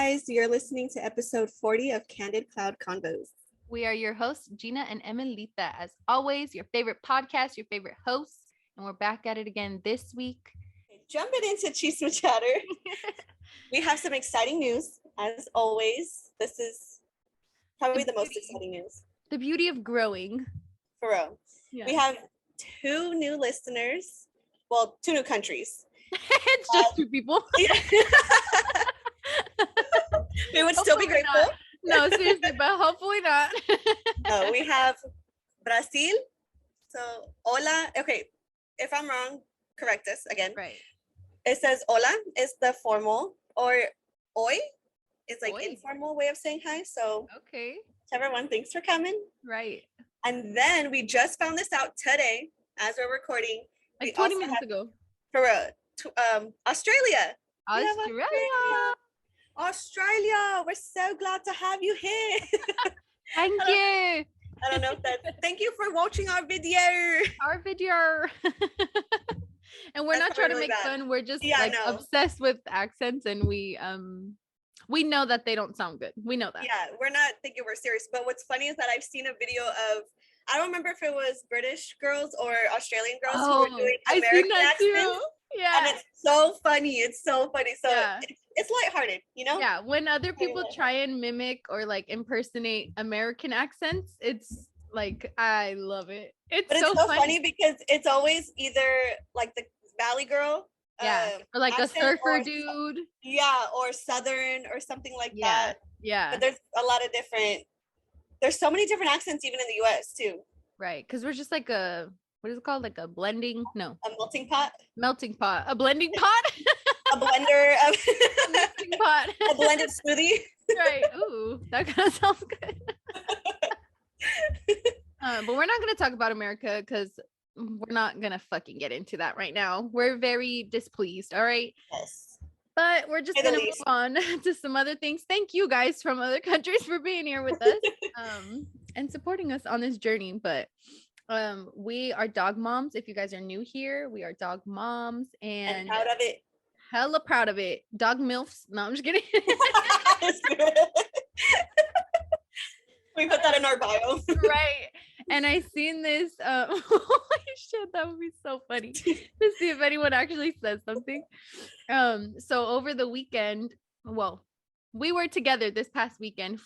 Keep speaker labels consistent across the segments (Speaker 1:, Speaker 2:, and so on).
Speaker 1: guys. You're listening to episode 40 of Candid Convos.
Speaker 2: We are your hosts, Gina and Emelita. As always, your favorite podcast, your favorite hosts. And we're back at it again this week.
Speaker 1: Jumping into Chisme Chatter. We have some exciting news, as always. This is probably the most exciting news.
Speaker 2: The beauty of growing.
Speaker 1: For real. Yeah. We have 2 new listeners. Well, 2 new countries.
Speaker 2: It's just 2 people.
Speaker 1: We would still be grateful.
Speaker 2: Not. No, seriously, but hopefully not.
Speaker 1: No, we have Brazil. So, hola. Okay, if I'm wrong, correct us again.
Speaker 2: Right.
Speaker 1: It says hola is the formal, or oi is like
Speaker 2: oi.
Speaker 1: Informal way of saying hi. So,
Speaker 2: okay.
Speaker 1: Whichever one, thanks for coming.
Speaker 2: Right.
Speaker 1: And then we just found this out today as we're recording.
Speaker 2: Like 20 minutes ago.
Speaker 1: For Australia. Australia. We're so glad to have you here.
Speaker 2: Thank you.
Speaker 1: I don't know if that's thank you for watching our video.
Speaker 2: And we're not trying to make fun. We're just obsessed with accents, and we know that they don't sound good. We know that.
Speaker 1: Yeah, we're not thinking we're serious. But what's funny is that I've seen a video of, I don't remember if it was British girls or Australian girls who were doing American accents.
Speaker 2: Yeah.
Speaker 1: And it's so funny. So it's lighthearted, you know?
Speaker 2: Yeah. When other people try and mimic or like impersonate American accents, it's like, I love it. It's so funny
Speaker 1: because it's always either like the Valley girl.
Speaker 2: Or like a surfer dude.
Speaker 1: Yeah. Or Southern or something like that.
Speaker 2: Yeah.
Speaker 1: But there's a lot of there's so many different accents even in the US too.
Speaker 2: Right. Because we're just like what is it called? Like a blending? No.
Speaker 1: A melting pot?
Speaker 2: Melting pot. A blending pot?
Speaker 1: A blender.
Speaker 2: A melting pot.
Speaker 1: A blended smoothie.
Speaker 2: Right. Ooh, that kind of sounds good. But we're not going to talk about America because we're not going to fucking get into that right now. We're very displeased. All right.
Speaker 1: Yes.
Speaker 2: But we're just going to move on to some other things. Thank you guys from other countries for being here with us and supporting us on this journey. But we are dog moms. If you guys are new here, we are dog moms and
Speaker 1: proud of it.
Speaker 2: Hella proud of it. Dog milfs. No, I'm just kidding.
Speaker 1: We put that in our bio.
Speaker 2: Right. And I seen this. Holy shit, that would be so funny to see if anyone actually says something. So over the weekend, well, we were together this past weekend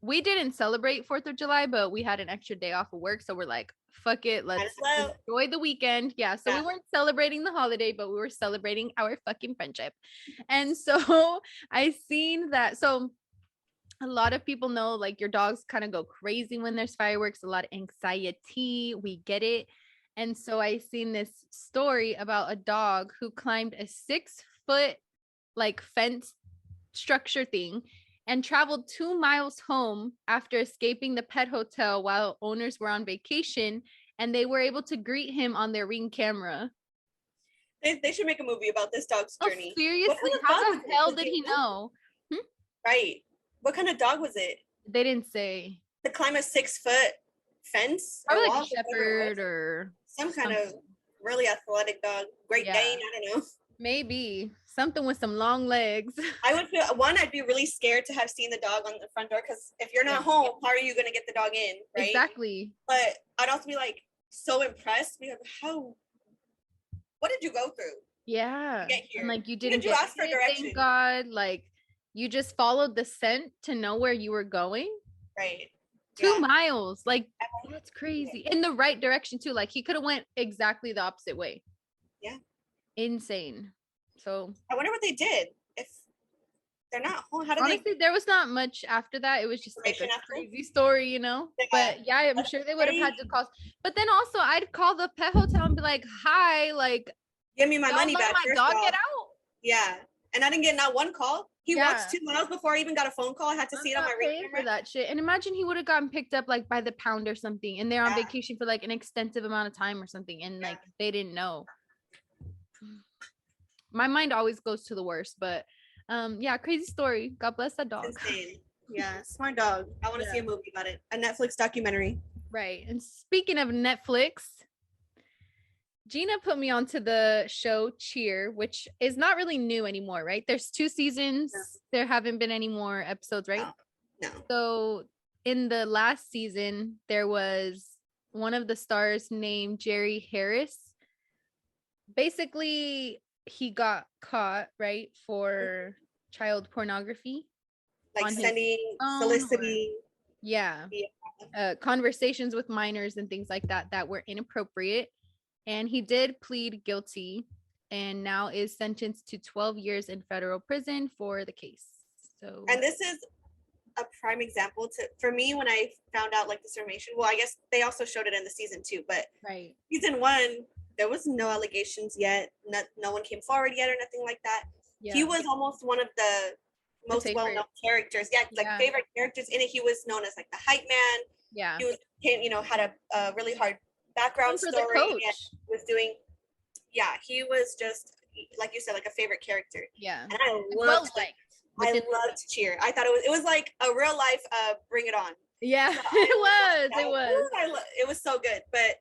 Speaker 2: we didn't celebrate 4th of July, but we had an extra day off of work. So we're like, fuck it. Let's enjoy the weekend. Yeah. So we weren't celebrating the holiday, but we were celebrating our fucking friendship. And so I seen that. So a lot of people know like your dogs kind of go crazy when there's fireworks, a lot of anxiety. We get it. And so I seen this story about a dog who climbed a 6-foot like fence structure thing and traveled 2 miles home after escaping the pet hotel while owners were on vacation, and they were able to greet him on their Ring camera.
Speaker 1: They should make a movie about this dog's journey.
Speaker 2: Seriously? How the hell did he know?
Speaker 1: Right. What kind of dog was it?
Speaker 2: They didn't say.
Speaker 1: To climb a 6-foot fence?
Speaker 2: Probably like a shepherd or
Speaker 1: some kind of really athletic dog. Great Dane, I don't know.
Speaker 2: Maybe something with some long legs.
Speaker 1: I'd be really scared to have seen the dog on the front door, because if you're not home, how are you going to get the dog in, right?
Speaker 2: Exactly.
Speaker 1: But I'd also be like so impressed because what did you go through?
Speaker 2: Yeah.
Speaker 1: To get here?
Speaker 2: And like you didn't
Speaker 1: you ask for directions?
Speaker 2: Thank God, like you just followed the scent to know where you were going.
Speaker 1: Right.
Speaker 2: 2 miles, like that's crazy. In the right direction too. Like he could have went exactly the opposite way.
Speaker 1: Yeah.
Speaker 2: Insane. So
Speaker 1: I wonder what they did. If they're not home,
Speaker 2: honestly, there was not much after that. It was just like a crazy story, you know. But yeah, I'm sure they would have had to call. But then also, I'd call the pet hotel and be like, "Hi, like,
Speaker 1: give me my money back."
Speaker 2: My dog get out.
Speaker 1: Yeah, and I didn't get not one call. He walked 2 miles before I even got a phone call. I had to see it on my Ring camera.
Speaker 2: For that shit. And imagine he would have gotten picked up like by the pound or something, and they're on vacation for like an extensive amount of time or something, and like they didn't know. My mind always goes to the worst, but crazy story. God bless that dog.
Speaker 1: Insane. Yeah, smart dog. I want to see a movie about it. A Netflix documentary.
Speaker 2: Right. And speaking of Netflix, Gina put me onto the show Cheer, which is not really new anymore, right? There's 2 seasons.
Speaker 1: No.
Speaker 2: There haven't been any more episodes, right?
Speaker 1: No.
Speaker 2: So in the last season, there was one of the stars named Jerry Harris. Basically, he got caught, right, for child pornography.
Speaker 1: Like sending, soliciting.
Speaker 2: Yeah. Conversations with minors and things like that that were inappropriate. And he did plead guilty and now is sentenced to 12 years in federal prison for the case. So,
Speaker 1: and this is a prime example for me when I found out like this information. Well, I guess they also showed it in the season 2, but
Speaker 2: right.
Speaker 1: Season 1, there was no allegations yet. No one came forward yet or nothing like that. Yeah. He was almost one of the most well-known characters. Yeah, like favorite characters in it. He was known as like the hype man.
Speaker 2: Yeah.
Speaker 1: He was, had a really hard background story. And was doing, he was just, like you said, like a favorite character.
Speaker 2: Yeah.
Speaker 1: And I loved Cheer. I thought it was like a real life Bring It On.
Speaker 2: Yeah, so
Speaker 1: it was so good. But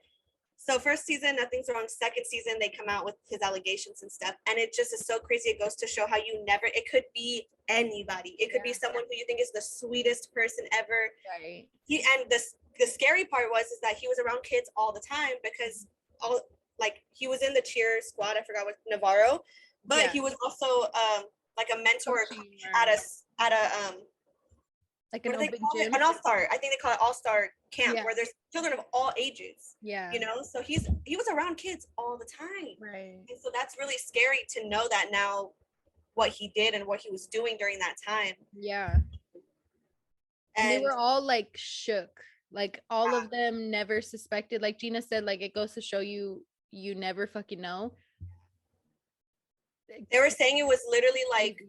Speaker 1: so first season, nothing's wrong. Second season, they come out with his allegations and stuff. And it just is so crazy. It goes to show how it could be anybody. It could be someone who you think is the sweetest person ever.
Speaker 2: Right.
Speaker 1: And the scary part is that he was around kids all the time because he was in the cheer squad. I forgot what, Navarro, but he was also like a mentor at a
Speaker 2: like an open gym,
Speaker 1: an all-star. I think they call it all-star camp where there's children of all ages.
Speaker 2: Yeah.
Speaker 1: So he was around kids all the time.
Speaker 2: Right.
Speaker 1: And so that's really scary to know that now what he did and what he was doing during that time.
Speaker 2: Yeah. And they were all like shook. Like all of them never suspected. Like Gina said, like it goes to show you never fucking know.
Speaker 1: They were saying it was literally like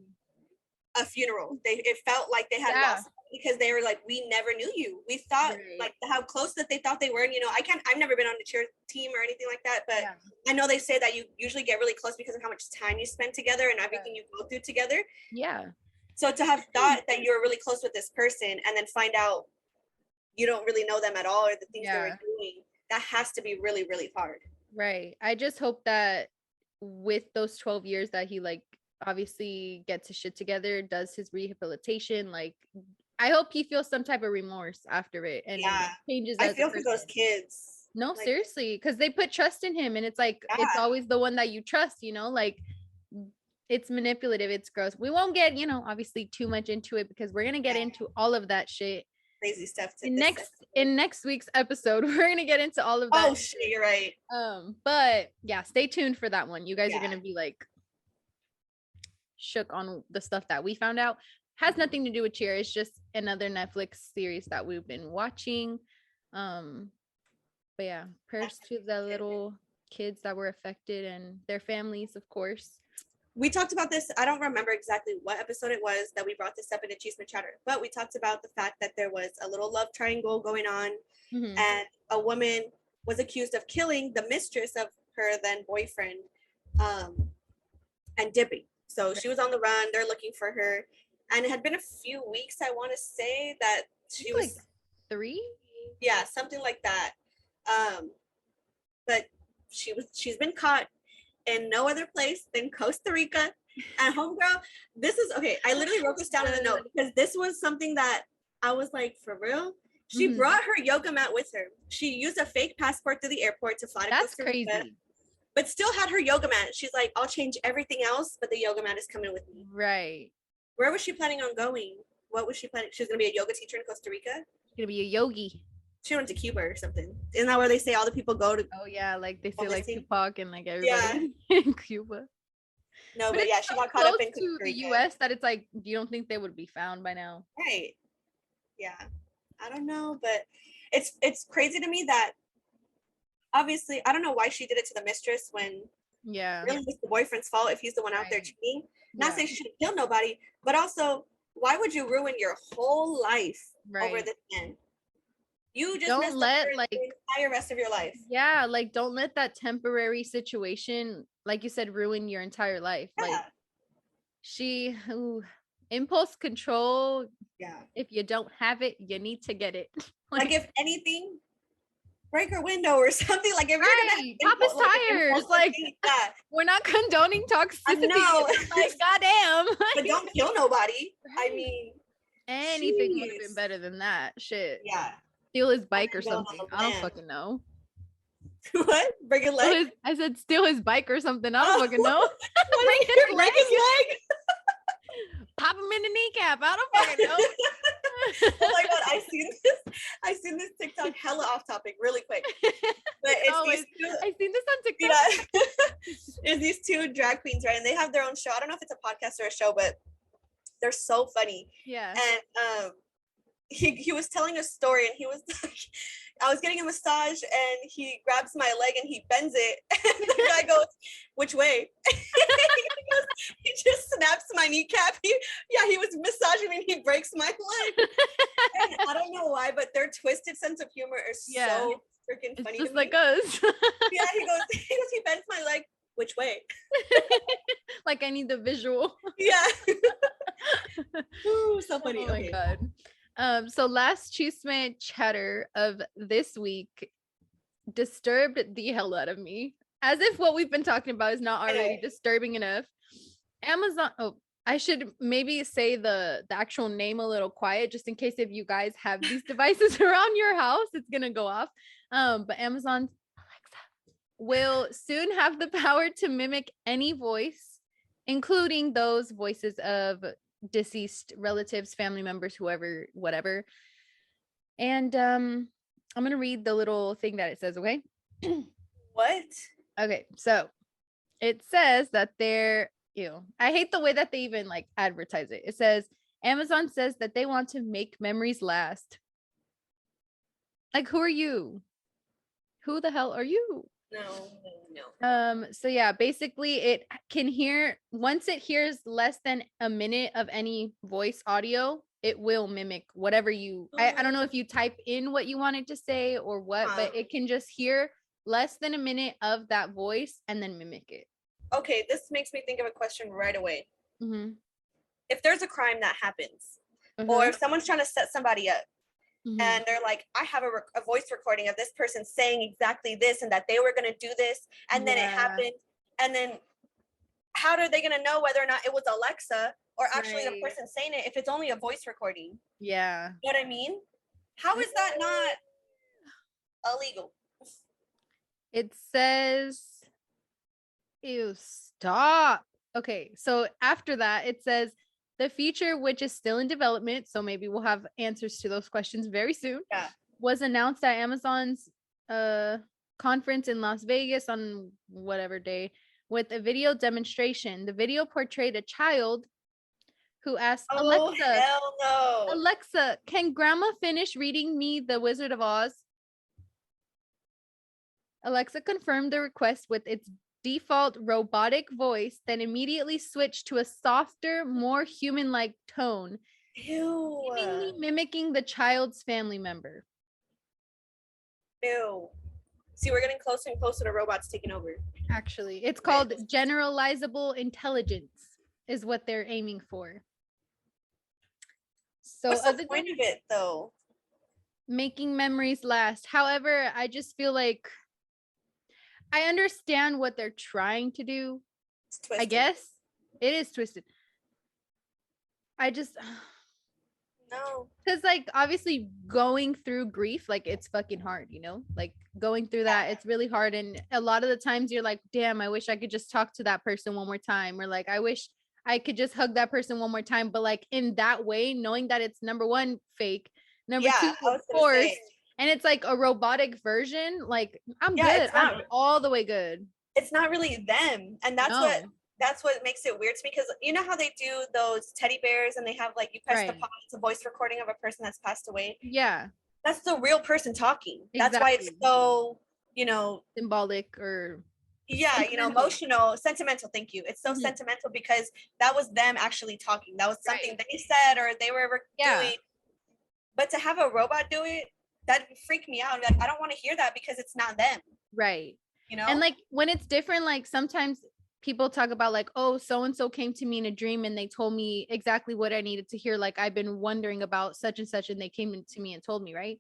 Speaker 1: a funeral. It felt like they had lost because they were like, we never knew you. We thought like how close that they thought they were. And I've never been on the cheer team or anything like that, but I know they say that you usually get really close because of how much time you spend together and everything you go through together.
Speaker 2: Yeah.
Speaker 1: So to have thought that you were really close with this person and then find out you don't really know them at all or the things they were doing, that has to be really, really hard.
Speaker 2: Right. I just hope that with those 12 years that he like obviously gets his shit together, does his rehabilitation, like I hope he feels some type of remorse after it and changes.
Speaker 1: I feel for those kids.
Speaker 2: No, like, seriously, because they put trust in him and it's like it's always the one that you trust, like it's manipulative, it's gross. We won't get, obviously too much into it because we're gonna get into all of that shit.
Speaker 1: Crazy stuff
Speaker 2: in next week's episode. We're gonna get into all of that.
Speaker 1: Oh shit, you're right.
Speaker 2: But yeah, stay tuned for that one. You guys are gonna be like shook on the stuff that we found out. Has nothing to do with Cheer. It's just another Netflix series that we've been watching. But yeah, prayers to the little kids that were affected and their families, of course.
Speaker 1: We talked about this. I don't remember exactly what episode it was that we brought this up in Achievement Chatter, but we talked about the fact that there was a little love triangle going on, and a woman was accused of killing the mistress of her then boyfriend, and dipping. So she was on the run. They're looking for her, and it had been a few weeks. I want to say that she was
Speaker 2: like 3.
Speaker 1: Yeah, something like that. But she's been caught in no other place than Costa Rica. And homegirl, this is okay. I literally wrote this down in a note because this was something that I was like, for real. She brought her yoga mat with her. She used a fake passport to the airport to fly to Costa Rica. That's crazy. But still had her yoga mat. She's like, I'll change everything else, but the yoga mat is coming with me.
Speaker 2: Right.
Speaker 1: Where was she planning on going? What was she planning? She was gonna be a yoga teacher in Costa Rica.
Speaker 2: She's gonna be a yogi.
Speaker 1: She went to Cuba or something. Isn't that where they say all the people go to?
Speaker 2: Oh yeah, like they say like Tupac and like everybody in Cuba.
Speaker 1: No, but yeah, she got caught up in
Speaker 2: to the US that it's like you don't think they would be found by now.
Speaker 1: Right. Yeah. I don't know, but it's crazy to me that obviously I don't know why she did it to the mistress when really it's the boyfriend's fault if he's the one out there cheating. Not saying she should have killed nobody, but also why would you ruin your whole life over this man? You just
Speaker 2: don't let like
Speaker 1: the entire rest of your life.
Speaker 2: Yeah, like don't let that temporary situation, like you said, ruin your entire life. Like impulse control.
Speaker 1: Yeah.
Speaker 2: If you don't have it, you need to get it.
Speaker 1: Like if anything, break her window or something. Like, if you're
Speaker 2: Right.
Speaker 1: gonna
Speaker 2: Pop his tires. Like,
Speaker 1: that,
Speaker 2: we're not condoning toxicity.
Speaker 1: I know.
Speaker 2: Like, goddamn.
Speaker 1: But don't kill nobody.
Speaker 2: Right.
Speaker 1: I mean,
Speaker 2: Anything would have been
Speaker 1: jeez.
Speaker 2: better than that. Shit.
Speaker 1: Yeah.
Speaker 2: Steal his bike or
Speaker 1: Burn down
Speaker 2: something.
Speaker 1: on the
Speaker 2: I don't
Speaker 1: land.
Speaker 2: fucking know.
Speaker 1: What? Break a leg?
Speaker 2: I said steal his bike or something. I don't fucking know.
Speaker 1: Break his leg?
Speaker 2: Pop him in the kneecap. I don't fucking know.
Speaker 1: Oh my god, I seen this TikTok, hella off topic, really quick. But it's
Speaker 2: I seen this on TikTok.
Speaker 1: Yeah. It's these two drag queens, right? And they have their own show. I don't know if it's a podcast or a show, but they're so funny.
Speaker 2: Yeah.
Speaker 1: And he was telling a story, and he was like, I was getting a massage, and he grabs my leg and he bends it, and the guy goes, "Which way?" he just snaps my kneecap. He was massaging me and he breaks my leg. And I don't know why, but their twisted sense of humor is so freaking funny.
Speaker 2: It's just like us.
Speaker 1: Yeah, he goes, he bends my leg. Which way?
Speaker 2: Like, I need the visual.
Speaker 1: Yeah. Ooh, so funny.
Speaker 2: Oh my god. So last chisme chatter of this week disturbed the hell out of me. As if what we've been talking about is not already disturbing enough. Amazon. Oh, I should maybe say the actual name a little quiet, just in case if you guys have these devices around your house, it's gonna go off. But Amazon's Alexa will soon have the power to mimic any voice, including those voices of deceased relatives, family members, whoever, whatever. And I'm gonna read the little thing that it says. Okay.
Speaker 1: What?
Speaker 2: Okay, so it says that they're I hate the way that they even like advertise it. It says Amazon says that they want to make memories last. Like, who are you? Who the hell are you?
Speaker 1: No.
Speaker 2: So yeah, basically it can hear, once it hears less than a minute of any voice audio, it will mimic whatever you I don't know if you type in what you want it to say or what, but it can just hear less than a minute of that voice and then mimic it.
Speaker 1: Okay, this makes me think of a question right away.
Speaker 2: Mm-hmm.
Speaker 1: If there's a crime that happens,
Speaker 2: Mm-hmm.
Speaker 1: or if someone's trying to set somebody up,
Speaker 2: Mm-hmm.
Speaker 1: and they're like, I have a voice recording of this person saying exactly this and that they were going to do this, and then it happened, and then how are they going to know whether or not it was Alexa or actually the person saying it if it's only a voice recording?
Speaker 2: Yeah.
Speaker 1: You know what I mean? How is that not illegal?
Speaker 2: It says, ew, stop. Okay, so after that, it says the feature, which is still in development, so maybe we'll have answers to those questions very soon, was announced at Amazon's conference in Las Vegas on whatever day with a video demonstration. The video portrayed a child who asked Alexa,
Speaker 1: hell no.
Speaker 2: Alexa, can grandma finish reading me The Wizard of Oz? Alexa confirmed the request with its default robotic voice, then immediately switched to a softer, more human-like tone, seemingly mimicking the child's family member.
Speaker 1: Ew. See, we're getting closer and closer to robots taking over.
Speaker 2: Actually, it's called generalizable intelligence is what they're aiming for. So
Speaker 1: what's the point of it, though?
Speaker 2: Making memories last. However, I just feel like I understand what they're trying to do.
Speaker 1: It's twisted.
Speaker 2: I guess it is twisted. I just
Speaker 1: no,
Speaker 2: because like obviously going through grief, like it's fucking hard, you know, like going through that, it's really hard. And a lot of the times you're like, damn, I wish I could just talk to that person one more time, or like I wish I could just hug that person one more time. But like in that way, knowing that it's number one, fake, number two, of course. And it's like a robotic version. Like I'm good. I'm all the way good.
Speaker 1: It's not really them. And that's what makes it weird to me. Because you know how they do those teddy bears and they have like, you press the pause, it's a voice recording of a person that's passed away.
Speaker 2: Yeah.
Speaker 1: That's the real person talking.
Speaker 2: Exactly.
Speaker 1: That's why it's so, you know.
Speaker 2: Symbolic or.
Speaker 1: Yeah, you know, emotional, sentimental. Thank you. It's so sentimental because that was them actually talking. That was something they said or they were doing. But to have a robot do it, that freaked me out. Like, I don't want to hear that because it's not them.
Speaker 2: Right.
Speaker 1: You know?
Speaker 2: And like when it's different, like sometimes people talk about like, oh, so-and-so came to me in a dream and they told me exactly what I needed to hear. Like I've been wondering about such and such and they came to me and told me, right?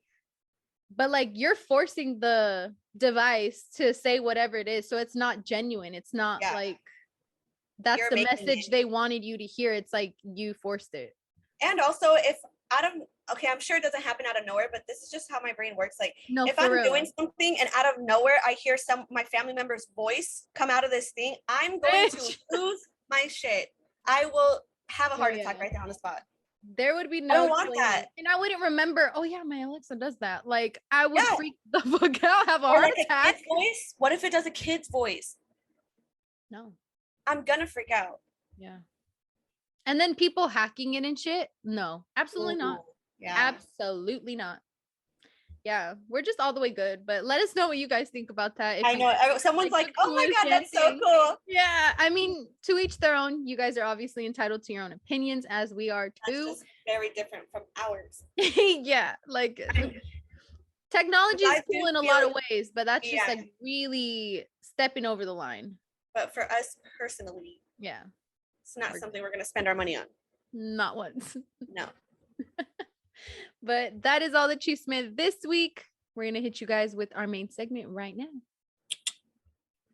Speaker 2: but like you're forcing the device to say whatever it is, so it's not genuine. It's not like that's
Speaker 1: You're
Speaker 2: the
Speaker 1: making
Speaker 2: message
Speaker 1: it.
Speaker 2: they wanted you to hear. It's like you forced it.
Speaker 1: And also, if out of okay, I'm sure it doesn't happen out of nowhere, but this is just how my brain works. Like,
Speaker 2: No,
Speaker 1: if
Speaker 2: for
Speaker 1: I'm
Speaker 2: real.
Speaker 1: doing something and out of nowhere I hear my family member's voice come out of this thing, I'm going to lose my shit. I will have a heart attack right there on the spot.
Speaker 2: There would be
Speaker 1: I
Speaker 2: no
Speaker 1: don't want that.
Speaker 2: and I wouldn't remember. Oh yeah, my Alexa does that. Like I would freak the fuck out, have a heart attack.
Speaker 1: A kid's voice? What if it does a kid's voice?
Speaker 2: No,
Speaker 1: I'm gonna freak out.
Speaker 2: Yeah. And then people hacking it and shit. No, absolutely not.
Speaker 1: Yeah,
Speaker 2: absolutely not. Yeah, we're just all the way good. But let us know what you guys think about that. If
Speaker 1: I know someone's like, oh my god, that's so cool.
Speaker 2: Yeah, I mean, to each their own. You guys are obviously entitled to your own opinions, as we are too.
Speaker 1: That's just very different from ours.
Speaker 2: Yeah, like technology is cool in a lot of ways, but that's just like really stepping over the line.
Speaker 1: But for us personally,
Speaker 2: yeah,
Speaker 1: it's not something we're gonna spend our money on.
Speaker 2: Not once.
Speaker 1: No.
Speaker 2: But that is all the Chief Smith this week. We're going to hit you guys with our main segment right now.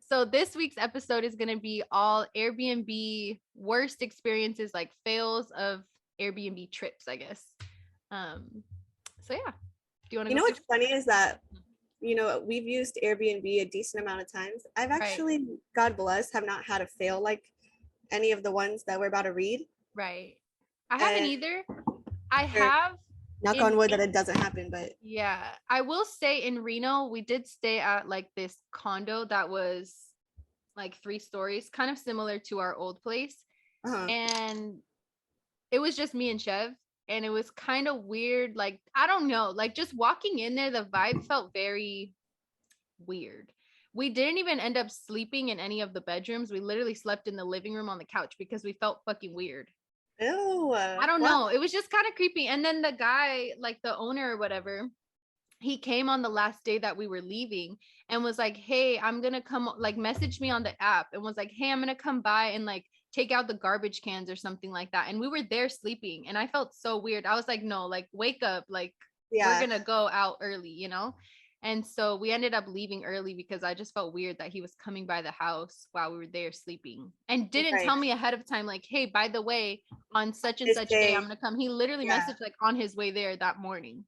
Speaker 2: So this week's episode is going to be all Airbnb worst experiences, like fails of Airbnb trips, I guess. So yeah. Do you want to
Speaker 1: know what's funny is that, we've used Airbnb a decent amount of times. I've actually, God bless, have not had a fail like any of the ones that we're about to read.
Speaker 2: Right. I haven't either. I have.
Speaker 1: Knock on wood that it doesn't happen, but
Speaker 2: yeah, I will say in Reno, we did stay at like this condo that was like 3 stories, kind of similar to our old place. And it was just me and Chev, and it was kind of weird. Like, I don't know, like just walking in there, the vibe felt very weird. We didn't even end up sleeping in any of the bedrooms. We literally slept in the living room on the couch because we felt fucking weird.
Speaker 1: Ew,
Speaker 2: I don't know. It was just kind of creepy. And then the guy, like the owner or whatever, he came on the last day that we were leaving and was like, hey, I'm going to come, like message me on the app and was like, hey, I'm going to come by and like take out the garbage cans or something like that. And we were there sleeping and I felt so weird. I was like, no, like wake up. Like we're going to go out early, And so we ended up leaving early because I just felt weird that he was coming by the house while we were there sleeping and didn't tell me ahead of time, like, hey, by the way, on such and such day, I'm going to come. He literally messaged like on his way there that morning.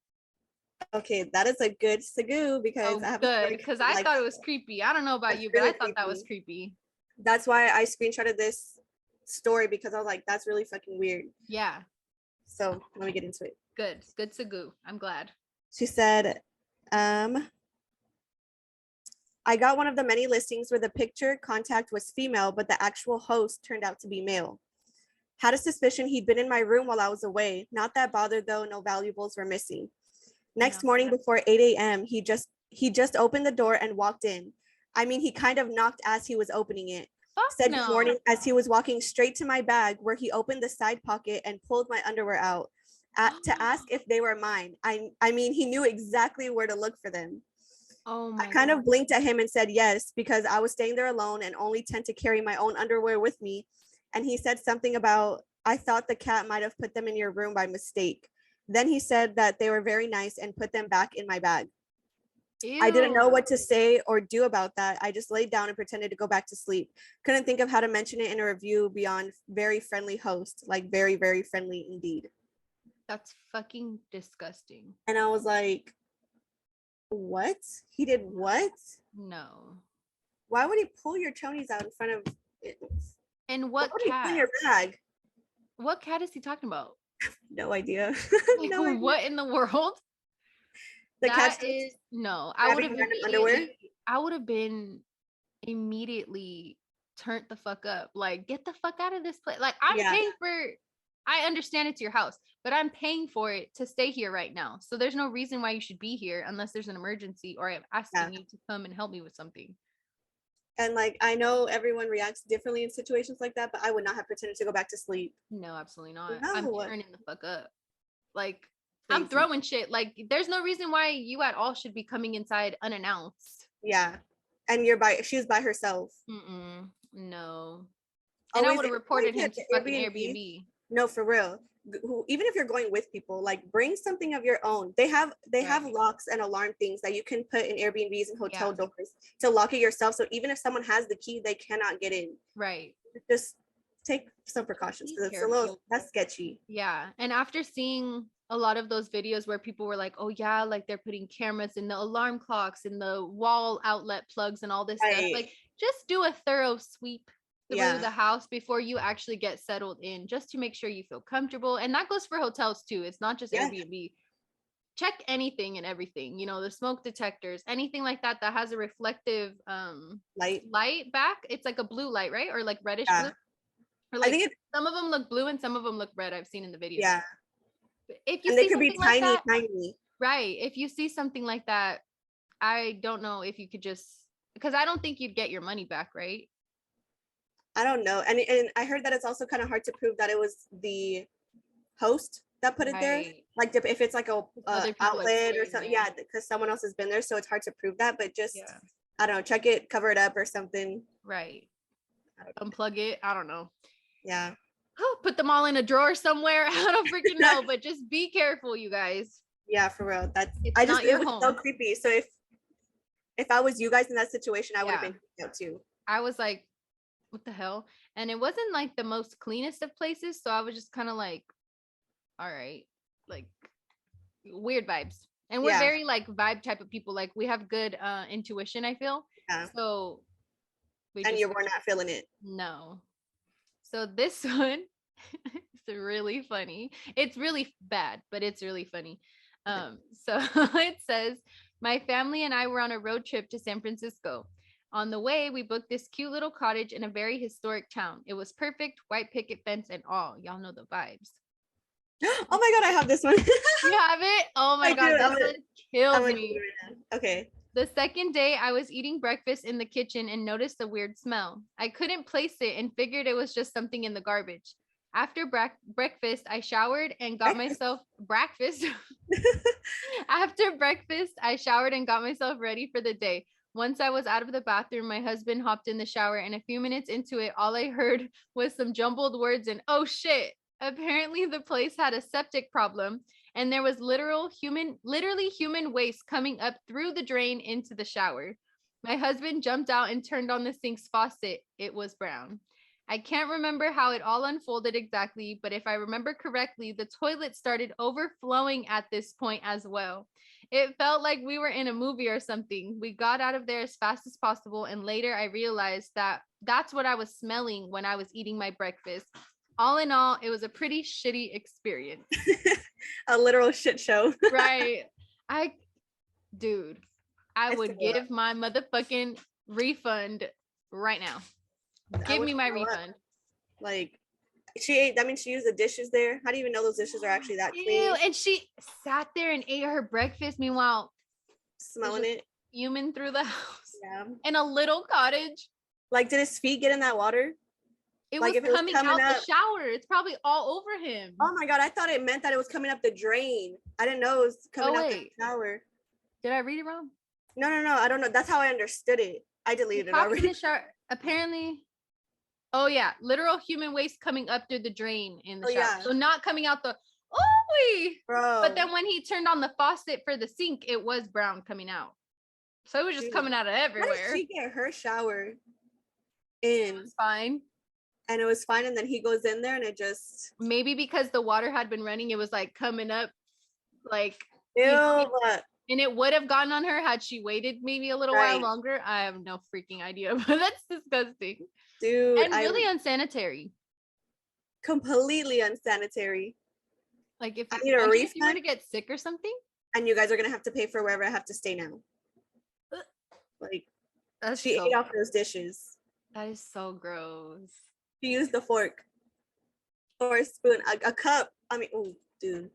Speaker 1: Okay, that is a good sagoo because
Speaker 2: I thought it was creepy. I don't know about you, but I thought that was creepy.
Speaker 1: That's why I screenshotted this story because I was like, that's really fucking weird.
Speaker 2: Yeah.
Speaker 1: So let me get into it.
Speaker 2: Good sagoo. I'm glad.
Speaker 1: She said, I got one of the many listings where the picture contact was female, but the actual host turned out to be male. Had a suspicion he'd been in my room while I was away. Not that bothered though, no valuables were missing. Next morning before 8 a.m., he just opened the door and walked in. I mean, he kind of knocked as he was opening it. Said good morning as he was walking straight to my bag where he opened the side pocket and pulled my underwear out to ask if they were mine. I mean, he knew exactly where to look for them.
Speaker 2: Oh my
Speaker 1: I kind of blinked at him and said yes, because I was staying there alone and only tend to carry my own underwear with me. And he said something about, I thought the cat might have put them in your room by mistake. Then he said that they were very nice and put them back in my bag. Ew. I didn't know what to say or do about that. I just laid down and pretended to go back to sleep. Couldn't think of how to mention it in a review beyond very friendly host, like very, very friendly indeed.
Speaker 2: That's fucking disgusting.
Speaker 1: And I was like, what? He did what?
Speaker 2: No.
Speaker 1: Why would he pull your chonies out in front of it?
Speaker 2: And what cat?
Speaker 1: In your bag?
Speaker 2: What cat is he talking about?
Speaker 1: No idea.
Speaker 2: No idea. What in the world?
Speaker 1: The cat
Speaker 2: is no. I would have been underwear. I would have been immediately turned the fuck up. Like, get the fuck out of this place. Like, I'm paying for. I understand it's your house, but I'm paying for it to stay here right now. So there's no reason why you should be here unless there's an emergency or I'm asking you to come and help me with something.
Speaker 1: And like, I know everyone reacts differently in situations like that, but I would not have pretended to go back to sleep.
Speaker 2: No, absolutely not. No. I'm turning the fuck up. Like, crazy. I'm throwing shit. Like, there's no reason why you at all should be coming inside unannounced.
Speaker 1: Yeah. And she was by herself.
Speaker 2: No. And I would have reported him to fucking Airbnb.
Speaker 1: No, for real. Even if you're going with people, like bring something of your own. They have locks and alarm things that you can put in Airbnbs and hotel doors to lock it yourself. So even if someone has the key, they cannot get in.
Speaker 2: Right.
Speaker 1: Just take some precautions because it's a little that's sketchy.
Speaker 2: Yeah. And after seeing a lot of those videos where people were like, oh yeah, like they're putting cameras in the alarm clocks and the wall outlet plugs and all this stuff, like just do a thorough sweep through the house before you actually get settled in, just to make sure you feel comfortable. And that goes for hotels too. It's not just Airbnb. Check anything and everything, you know, the smoke detectors, anything like that that has a reflective light back. It's like a blue light, right? Or like reddish blue. Or like, I think some of them look blue and some of them look red. I've seen in the videos.
Speaker 1: Yeah.
Speaker 2: If you
Speaker 1: and they could be tiny, tiny.
Speaker 2: Right. If you see something like that, I don't know if you could just, because I don't think you'd get your money back, right?
Speaker 1: I don't know. And I heard that it's also kind of hard to prove that it was the host that put it there. Like if it's like a outlet or something, because someone else has been there, so it's hard to prove that. But just I don't know, check it, cover it up or something.
Speaker 2: Right. Unplug it. I don't know.
Speaker 1: Yeah.
Speaker 2: Put them all in a drawer somewhere. I don't freaking know, but just be careful, you guys.
Speaker 1: Yeah, for real. It was so creepy. So if I was you guys in that situation, I would have been freaked out too.
Speaker 2: I was like, what the hell? And it wasn't like the most cleanest of places, so I was just kind of like, all right, like weird vibes. And we're very like vibe type of people. Like we have good intuition, I feel. Yeah. So
Speaker 1: you were not feeling it.
Speaker 2: No. So this one is really funny. It's really bad, but it's really funny. So it says, my family and I were on a road trip to San Francisco. On the way, we booked this cute little cottage in a very historic town. It was perfect, white picket fence and all. Y'all know the vibes.
Speaker 1: Oh my God, I have this one.
Speaker 2: You have it? Oh my God, this one killed me.
Speaker 1: Okay.
Speaker 2: The second day, I was eating breakfast in the kitchen and noticed a weird smell. I couldn't place it and figured it was just something in the garbage. After breakfast, I showered and got myself breakfast. After breakfast, I showered and got myself ready for the day. Once I was out of the bathroom, my husband hopped in the shower, and a few minutes into it, all I heard was some jumbled words and oh shit. Apparently the place had a septic problem and there was literally human waste coming up through the drain into the shower. My husband jumped out and turned on the sink's faucet. It was brown. I can't remember how it all unfolded exactly, but if I remember correctly, the toilet started overflowing at this point as well. It felt like we were in a movie or something. We got out of there as fast as possible, and later I realized that that's what I was smelling when I was eating my breakfast. All in all, it was a pretty shitty experience.
Speaker 1: A literal shit show.
Speaker 2: Right. I would give my motherfucking refund right now. Give me my refund.
Speaker 1: Like, she used the dishes there. How do you even know those dishes are actually that clean?
Speaker 2: And she sat there and ate her breakfast. Meanwhile,
Speaker 1: smelling it.
Speaker 2: Fuming through the house. Yeah. In a little cottage.
Speaker 1: Like, did his feet get in that water?
Speaker 2: It was coming out the shower. It's probably all over him.
Speaker 1: Oh my God. I thought it meant that it was coming up the drain. I didn't know it was coming out the shower.
Speaker 2: Did I read it wrong?
Speaker 1: No. I don't know. That's how I understood it. I deleted it already.
Speaker 2: In the shower. Apparently. Oh yeah. Literal human waste coming up through the drain in the shower. Yeah. So not coming out the Bro. But then when he turned on the faucet for the sink, it was brown coming out. So it was just coming out of everywhere.
Speaker 1: How did she get her shower in?
Speaker 2: It was fine.
Speaker 1: And it was fine, and then he goes in there and it just
Speaker 2: maybe because the water had been running, it was like coming up like
Speaker 1: and
Speaker 2: it would have gotten on her had she waited maybe a little while longer. I have no freaking idea, but that's disgusting.
Speaker 1: Dude.
Speaker 2: And really unsanitary.
Speaker 1: Completely unsanitary.
Speaker 2: Like if you were to get sick or something.
Speaker 1: And you guys are gonna have to pay for wherever I have to stay now. Like she ate off those dishes.
Speaker 2: That is so gross.
Speaker 1: She used the fork or a spoon, a cup. I mean, oh, dude.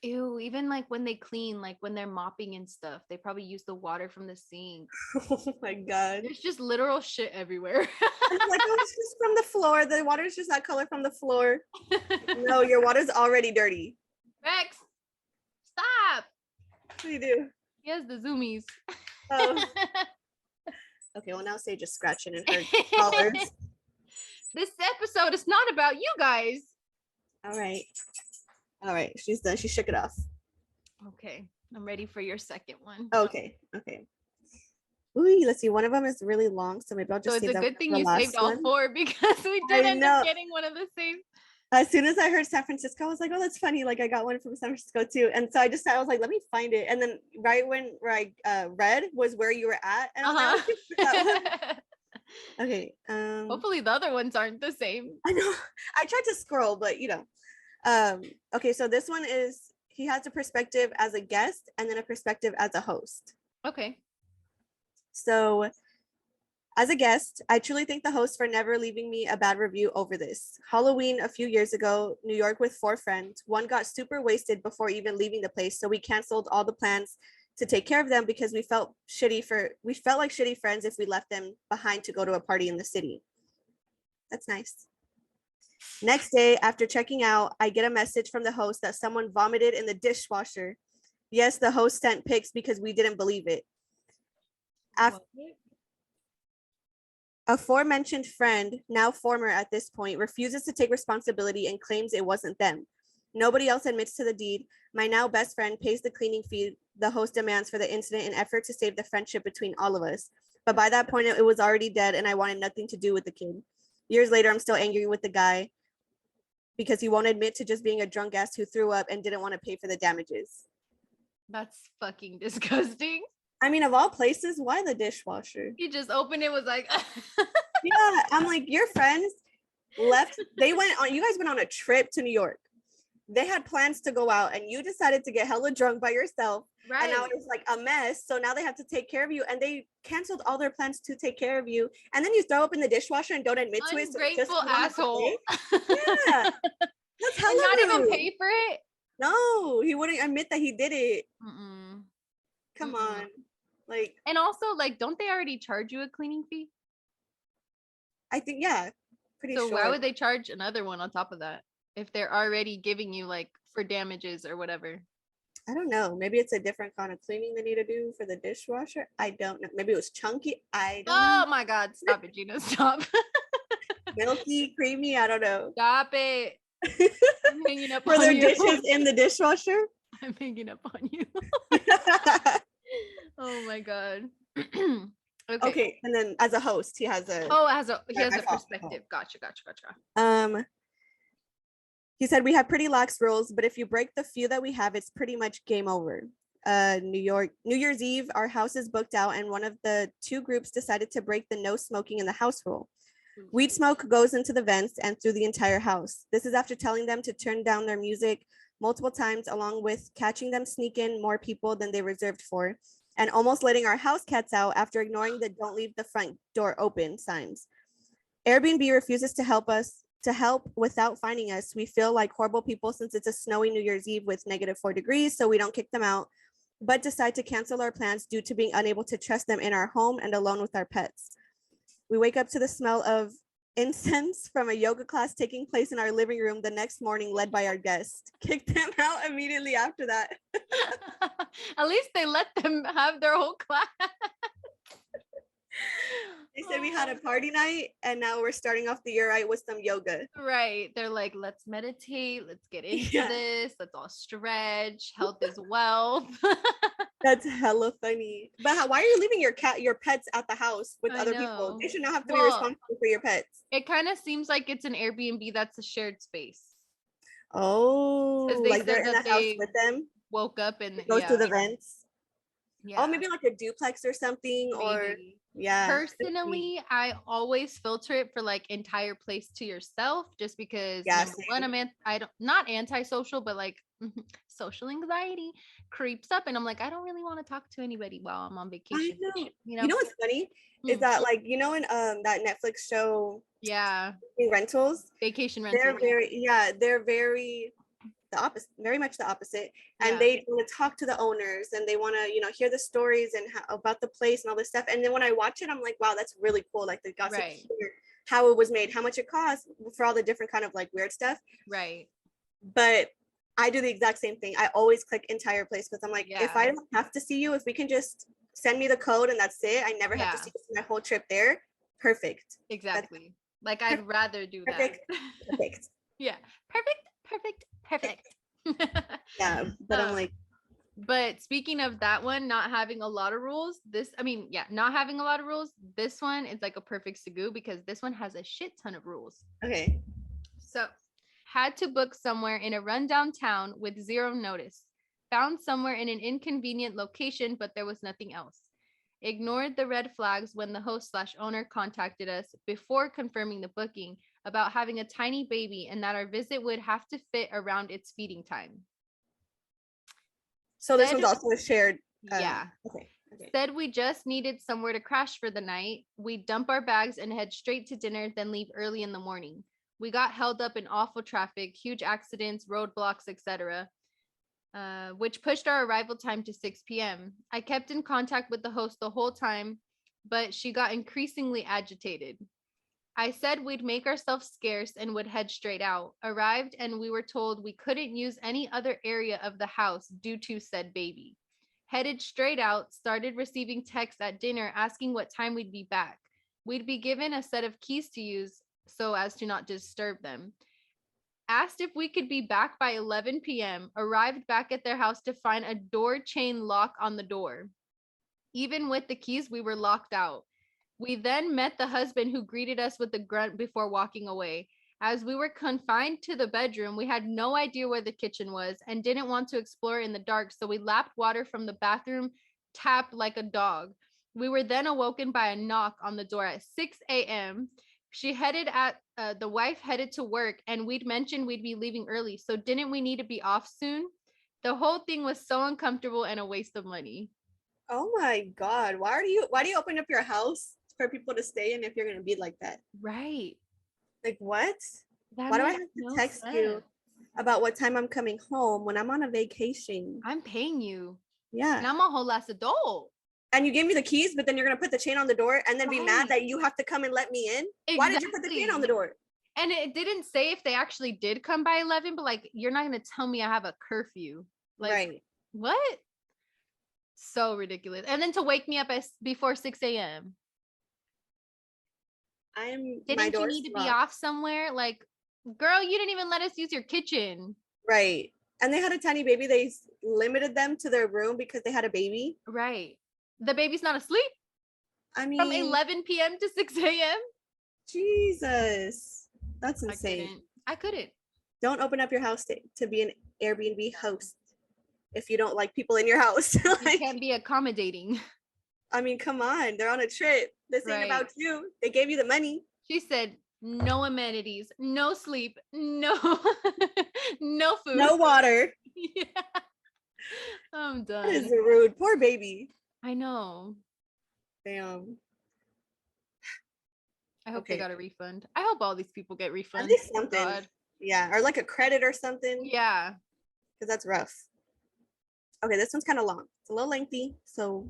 Speaker 2: Ew, even like when they clean, like when they're mopping and stuff, they probably use the water from the sink.
Speaker 1: Oh my God.
Speaker 2: There's just literal shit everywhere.
Speaker 1: Like, oh, it's just from the floor. The water is just that color from the floor. No, your water's already dirty.
Speaker 2: Rex, stop.
Speaker 1: What do you do?
Speaker 2: He has the zoomies.
Speaker 1: Oh. Okay, well now Sage is scratching in her collars.
Speaker 2: This episode is not about you guys.
Speaker 1: All right, she's done. She shook it off.
Speaker 2: Okay, I'm ready for your second one.
Speaker 1: Okay. Ooh, let's see. One of them is really long, so maybe I'll
Speaker 2: So
Speaker 1: just
Speaker 2: it's
Speaker 1: save
Speaker 2: a
Speaker 1: that
Speaker 2: good
Speaker 1: for
Speaker 2: thing
Speaker 1: the
Speaker 2: you saved
Speaker 1: last
Speaker 2: all
Speaker 1: one.
Speaker 2: 4 because we
Speaker 1: I
Speaker 2: did end
Speaker 1: know.
Speaker 2: up getting one of the same.
Speaker 1: As soon as I heard San Francisco, I was like, oh, that's funny. Like I got one from San Francisco too. And so I was like, let me find it. And then right where I read was where you were at. And I was like, oh, that one. Okay.
Speaker 2: Hopefully the other ones aren't the same.
Speaker 1: I know. I tried to scroll, but okay, so this one is he has a perspective as a guest and then a perspective as a host.
Speaker 2: Okay.
Speaker 1: So as a guest, I truly thank the host for never leaving me a bad review over this. Halloween a few years ago, New York with 4 friends. One got super wasted before even leaving the place, so we canceled all the plans to take care of them because we felt like shitty friends if we left them behind to go to a party in the city. That's nice. Next day, after checking out, I get a message from the host that someone vomited in the dishwasher. Yes, the host sent pics because we didn't believe it. After aforementioned friend, now former at this point, refuses to take responsibility and claims it wasn't them. Nobody else admits to the deed. My now best friend pays the cleaning fee the host demands for the incident in effort to save the friendship between all of us. But by that point, it was already dead and I wanted nothing to do with the kid. Years later, I'm still angry with the guy because he won't admit to just being a drunk ass who threw up and didn't want to pay for the damages.
Speaker 2: That's fucking disgusting.
Speaker 1: I mean, of all places, why the dishwasher?
Speaker 2: He just opened it, was like,
Speaker 1: yeah, I'm like, your friends left. You guys went on a trip to New York. They had plans to go out and you decided to get hella drunk by yourself. Right. And now it's like a mess. So now they have to take care of you and they canceled all their plans to take care of you. And then you throw up in the dishwasher and don't admit to it. So
Speaker 2: ungrateful asshole.
Speaker 1: Yeah. That's hella
Speaker 2: and not
Speaker 1: rude.
Speaker 2: Even pay for it?
Speaker 1: No, he wouldn't admit that he did it.
Speaker 2: Mm-mm.
Speaker 1: Come on. Like,
Speaker 2: and also, like, don't they already charge you a cleaning fee?
Speaker 1: I think, yeah. Pretty
Speaker 2: so
Speaker 1: sure.
Speaker 2: Why would they charge another one on top of that if they're already giving you like for damages or whatever?
Speaker 1: I don't know. Maybe it's a different kind of cleaning they need to do for the dishwasher. I don't know. Maybe it was chunky. I don't know.
Speaker 2: My God. Stop it, Gina. Stop.
Speaker 1: Milky, creamy. I don't know.
Speaker 2: Stop it. I'm hanging up
Speaker 1: Were
Speaker 2: on
Speaker 1: there
Speaker 2: you.
Speaker 1: dishes in the dishwasher?
Speaker 2: I'm hanging up on you. Oh my God.
Speaker 1: Okay. And then as a host, he has a
Speaker 2: perspective. Gotcha.
Speaker 1: He said we have pretty lax rules, but if you break the few that we have, it's pretty much game over. New Year's Eve, our house is booked out, and one of the 2 groups decided to break the no smoking in the house rule. Weed smoke goes into the vents and through the entire house. This is after telling them to turn down their music multiple times, along with catching them sneak in more people than they reserved for, and almost letting our house cats out after ignoring the don't leave the front door open signs. Airbnb refuses to help without finding us. We feel like horrible people since it's a snowy New Year's Eve with -4 degrees, so we don't kick them out, but decide to cancel our plans due to being unable to trust them in our home and alone with our pets. We wake up to the smell of incense from a yoga class taking place in our living room the next morning, led by our guest. Kick them out immediately after that.
Speaker 2: At least they let them have their whole class.
Speaker 1: They said we had a party night and now we're starting off the year right with some yoga.
Speaker 2: Right. They're like, let's meditate. Let's get into this. Let's all stretch. Health is wealth.
Speaker 1: That's hella funny. But why are you leaving your pets at the house with other people? They should not have to be responsible for your pets.
Speaker 2: It kind of seems like it's an Airbnb that's a shared space.
Speaker 1: Oh, like they're in the house with them?
Speaker 2: Woke up and
Speaker 1: goes through the vents?
Speaker 2: Yeah.
Speaker 1: Oh, maybe like a duplex or something. Maybe. Or yeah.
Speaker 2: Personally, I always filter it for like entire place to yourself, just because number one, not antisocial, but like social anxiety creeps up, and I'm like, I don't really want to talk to anybody while I'm on vacation.
Speaker 1: You know what's funny is that, like, in that Netflix show, Rentals,
Speaker 2: Vacation Rentals.
Speaker 1: They're very the opposite, very much the opposite, and they want to talk to the owners and they want to hear the stories and about the place and all this stuff. And then when I watch it, I'm like, wow, that's really cool. Like the gossip, how it was made, how much it costs for all the different kind of like weird stuff.
Speaker 2: Right.
Speaker 1: But I do the exact same thing. I always click entire place because I'm like, if I don't have to see you, if we can just send me the code and that's it, I never have to see my whole trip there. Perfect.
Speaker 2: Exactly. I'd rather do that.
Speaker 1: Perfect.
Speaker 2: Yeah. Perfect. Perfect.
Speaker 1: Yeah, but I'm like,
Speaker 2: but speaking of that one, not having a lot of rules, not having a lot of rules, this one is like a perfect Segu because this one has a shit ton of rules.
Speaker 1: okay.
Speaker 2: So, had to book somewhere in a rundown town with zero notice. Found somewhere in an inconvenient location, but there was nothing else. Ignored the red flags when the host/owner contacted us before confirming the booking about having a tiny baby and that our visit would have to fit around its feeding time.
Speaker 1: So this one's also a shared.
Speaker 2: Yeah.
Speaker 1: Okay.
Speaker 2: Said we just needed somewhere to crash for the night. We dump our bags and head straight to dinner, then leave early in the morning. We got held up in awful traffic, huge accidents, roadblocks, etc., which pushed our arrival time to 6 p.m. I kept in contact with the host the whole time, but she got increasingly agitated. I said we'd make ourselves scarce and would head straight out. Arrived and we were told we couldn't use any other area of the house due to said baby. Headed straight out, started receiving texts at dinner asking what time we'd be back. We'd be given a set of keys to use so as to not disturb them. Asked if we could be back by 11 p.m. Arrived back at their house to find a door chain lock on the door. Even with the keys, we were locked out. We then met the husband who greeted us with a grunt before walking away. As we were confined to the bedroom, we had no idea where the kitchen was and didn't want to explore in the dark, so we lapped water from the bathroom tap like a dog. We were then awoken by a knock on the door at 6 a.m. The wife headed to work, and we'd mentioned we'd be leaving early, so didn't we need to be off soon? The whole thing was so uncomfortable and a waste of money.
Speaker 1: Oh my God. Why do you open up your house for people to stay in if you're gonna be like that?
Speaker 2: Right.
Speaker 1: Like what?
Speaker 2: That
Speaker 1: Why do I have to text you about what time I'm coming home when I'm on a vacation?
Speaker 2: I'm paying you.
Speaker 1: Yeah.
Speaker 2: And I'm a whole ass adult.
Speaker 1: And you gave me the keys, but then you're gonna put the chain on the door and then be mad that you have to come and let me in. Exactly. Why did you put the chain on the door?
Speaker 2: And it didn't say if they actually did come by 11, but like, you're not gonna tell me I have a curfew. Like, right. What? So ridiculous. And then to wake me up before 6 a.m. Didn't you need to be off somewhere? Like, girl, you didn't even let us use your kitchen.
Speaker 1: Right. And they had a tiny baby. They limited them to their room because they had a baby.
Speaker 2: Right. The baby's not asleep. I mean, from 11 p.m. to 6 a.m.
Speaker 1: Jesus. That's insane.
Speaker 2: I couldn't.
Speaker 1: Don't open up your house to be an Airbnb host if you don't like people in your house.
Speaker 2: Like, you can't be accommodating.
Speaker 1: I mean, come on. They're on a trip. This ain't about you. They gave you the money.
Speaker 2: She said, no amenities, no sleep, no no food.
Speaker 1: No water.
Speaker 2: Yeah. I'm done.
Speaker 1: That is rude. Poor baby.
Speaker 2: I know.
Speaker 1: Damn.
Speaker 2: I hope they got a refund. I hope all these people get refunds.
Speaker 1: At least something. God. Yeah. Or like a credit or something.
Speaker 2: Yeah.
Speaker 1: Because that's rough. Okay, this one's kind of long. It's a little lengthy. So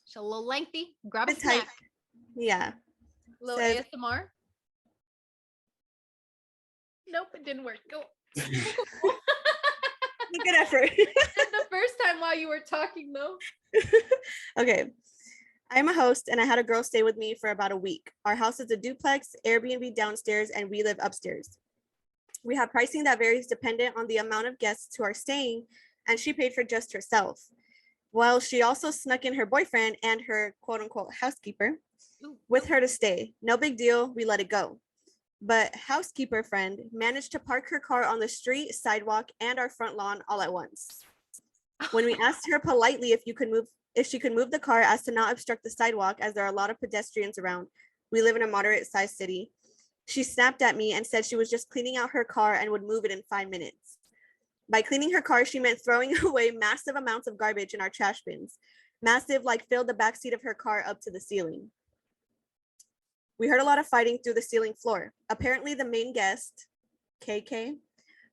Speaker 2: it's a little lengthy. Grab a snack.
Speaker 1: Yeah.
Speaker 2: A little ASMR. Nope, it didn't work. Go.
Speaker 1: Good effort.
Speaker 2: The first time while you were talking, though.
Speaker 1: Okay. I'm a host and I had a girl stay with me for about a week. Our house is a duplex, Airbnb downstairs, and we live upstairs. We have pricing that varies dependent on the amount of guests who are staying, and she paid for just herself. Well, she also snuck in her boyfriend and her quote unquote housekeeper with her to stay. No big deal. We let it go. But housekeeper friend managed to park her car on the street, sidewalk, and our front lawn all at once. When we asked her politely if she could move the car as to not obstruct the sidewalk, as there are a lot of pedestrians around. We live in a moderate-sized city. She snapped at me and said she was just cleaning out her car and would move it in 5 minutes. By cleaning her car, she meant throwing away massive amounts of garbage in our trash bins. Massive, like filled the backseat of her car up to the ceiling. We heard a lot of fighting through the ceiling floor. Apparently, the main guest, KK,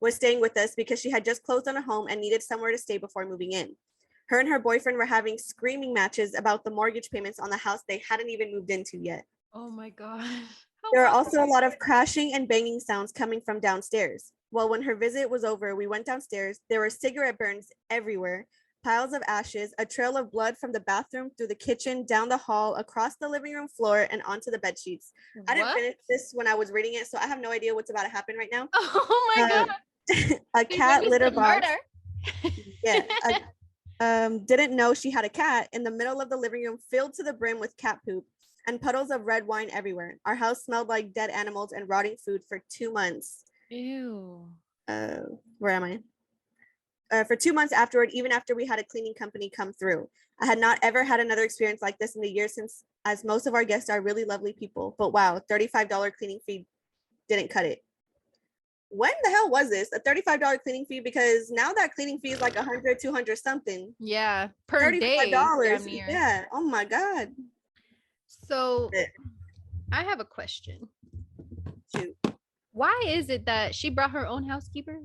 Speaker 1: was staying with us because she had just closed on a home and needed somewhere to stay before moving in. Her and her boyfriend were having screaming matches about the mortgage payments on the house they hadn't even moved into yet.
Speaker 2: Oh my God.
Speaker 1: There are also a lot of crashing and banging sounds coming from downstairs. Well, when her visit was over, we went downstairs. There were cigarette burns everywhere, piles of ashes, a trail of blood from the bathroom through the kitchen, down the hall, across the living room floor, and onto the bed sheets. I didn't finish this when I was reading it, so I have no idea what's about to happen right now.
Speaker 2: Oh my God.
Speaker 1: A cat litter box.
Speaker 2: Murder.
Speaker 1: Yeah. Didn't know she had a cat in the middle of the living room filled to the brim with cat poop and puddles of red wine everywhere. Our house smelled like dead animals and rotting food for 2 months.
Speaker 2: Ew.
Speaker 1: Where am I? For 2 months afterward, even after we had a cleaning company come through. I had not ever had another experience like this in the years since, as most of our guests are really lovely people. But wow, $35 cleaning fee didn't cut it. When the hell was this? A $35 cleaning fee? Because now that cleaning fee is like 100, 200 something.
Speaker 2: Yeah, per day.
Speaker 1: $35. Yeah. Oh my God.
Speaker 2: So I have a question.
Speaker 1: Shoot.
Speaker 2: Why is it that she brought her own housekeeper?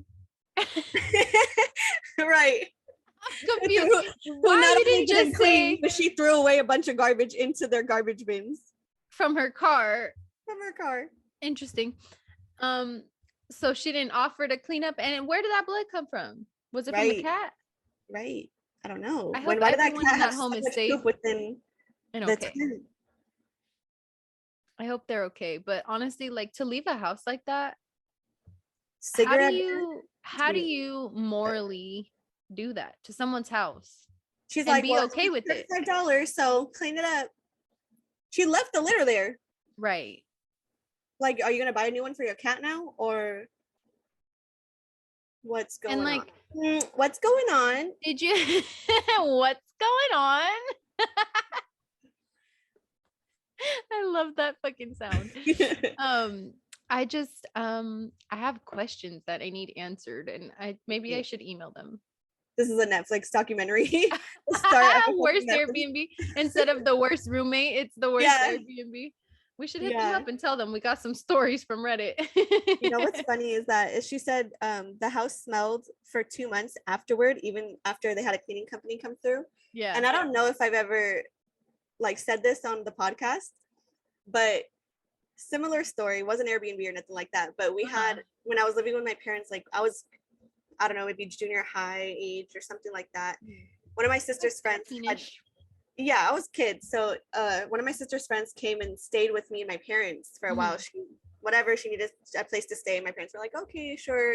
Speaker 1: Right.
Speaker 2: I'm confused. Why didn't you just
Speaker 1: clean, but she threw away a bunch of garbage into their garbage bins
Speaker 2: from her car?
Speaker 1: Interesting.
Speaker 2: So she didn't offer to clean up. And where did that blood come from? Was it from the cat?
Speaker 1: Right. I don't know.
Speaker 2: I hope why did that cat have home so much poop within
Speaker 1: and okay. Tent?
Speaker 2: I hope they're okay. But honestly, like to leave a house like that, how do you morally do that to someone's house?
Speaker 1: She's like, be okay with it. $5, so clean it up. She left the litter there.
Speaker 2: Right.
Speaker 1: Like, are you gonna buy a new one for your cat now, or what's going on? What's going on?
Speaker 2: Did you? What's going on? I love that fucking sound. I just I have questions that I need answered, and I should email them.
Speaker 1: This is a Netflix documentary.
Speaker 2: Worst Airbnb. Instead of the worst roommate, it's the worst Airbnb. We should hit them up and tell them we got some stories from Reddit.
Speaker 1: You know what's funny is that she said the house smelled for 2 months afterward, even after they had a cleaning company come through. Yeah. And I don't know if I've ever like said this on the podcast, but similar story, wasn't Airbnb or nothing like that. But we had, when I was living with my parents, like I don't know, maybe junior high age or something like that. One of my sister's friends I was kids. So one of my sister's friends came and stayed with me and my parents for a while. She needed a place to stay. My parents were like, okay, sure,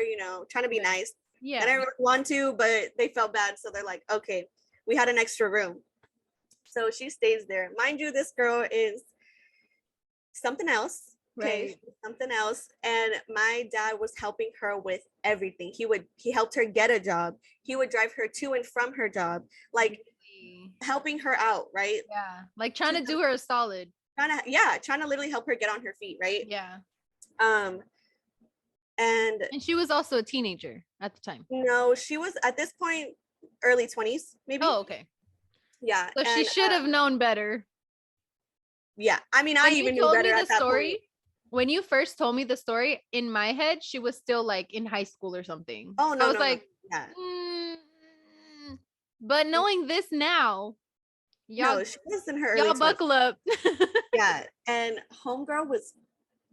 Speaker 1: trying to be nice. Yeah. And I didn't want to, but they felt bad. So they're like, okay, we had an extra room. So she stays there. Mind you, this girl is something else. Okay, right. Something else. And my dad was helping her with everything. He helped her get a job. He would drive her to and from her job. Like helping her out, right?
Speaker 2: Yeah, like trying to do her a solid.
Speaker 1: Trying to literally help her get on her feet, right?
Speaker 2: Yeah.
Speaker 1: And
Speaker 2: she was also a teenager at the time.
Speaker 1: No, she was at this point early 20s, maybe.
Speaker 2: Oh, okay.
Speaker 1: Yeah.
Speaker 2: So she should have known better.
Speaker 1: Yeah, I mean, I even knew better at that point.
Speaker 2: When you first told me the story, in my head, she was still like in high school or something.
Speaker 1: Oh no,
Speaker 2: I was like, no. But knowing this now, y'all,
Speaker 1: she was in her early 20s.
Speaker 2: Buckle up.
Speaker 1: Yeah, and Homegirl was